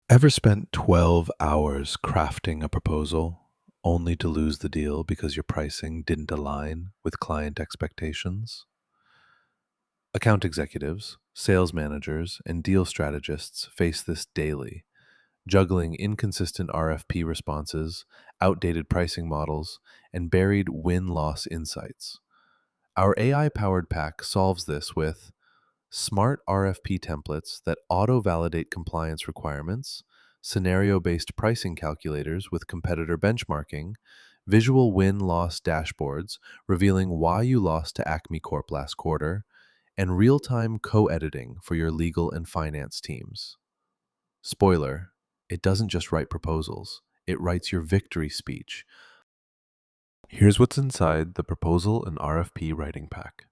Ever spent 12 hours crafting a proposal only to lose the deal because your pricing didn't align with client expectations? Account executives, sales managers, and deal strategists face this daily, juggling inconsistent RFP responses, outdated pricing models, and buried win loss insights. Our AI powered pack solves this with smart RFP templates that auto validate compliance requirements, scenario based pricing calculators with competitor benchmarking, visual win loss dashboards revealing why you lost to Acme Corp last quarter, and real time co editing for your legal and finance teams. Spoiler, it doesn't just write proposals, it writes your victory speech. Here's what's inside the proposal and RFP writing pack.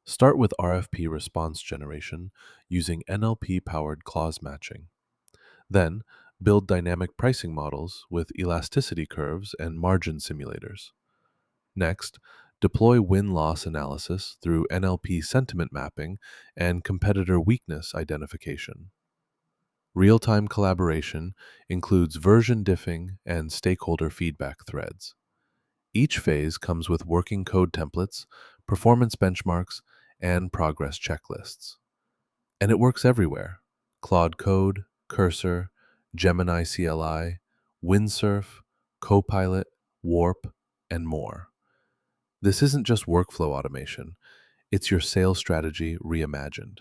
Start with RFP response generation using NLP powered clause matching. Then, build dynamic pricing models with elasticity curves and margin simulators. Next, deploy win loss analysis through NLP sentiment mapping and competitor weakness identification. Real time collaboration includes version diffing and stakeholder feedback threads. Each phase comes with working code templates, performance benchmarks, and progress checklists. And it works everywhere: Claude Code, Cursor, Gemini CLI, Windsurf, Copilot, Warp, and more. This isn't just workflow automation, it's your sales strategy reimagined.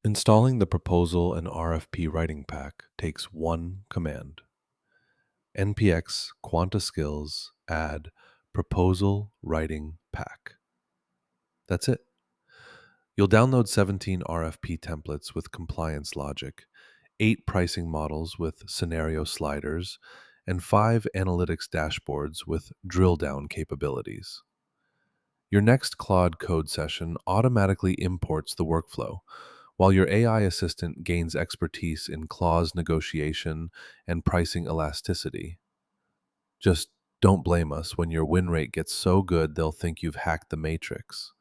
Installing the proposal and RFP writing pack takes one command: npx quanta-skills add proposal writing pack. That's it. You'll download 17 RFP templates with compliance logic, 8 pricing models with scenario sliders, and 5 analytics dashboards with drill down capabilities. Your next Claude code session automatically imports the workflow, while your AI assistant gains expertise in clause negotiation and pricing elasticity. Just don't blame us when your win rate gets so good they'll think you've hacked the matrix.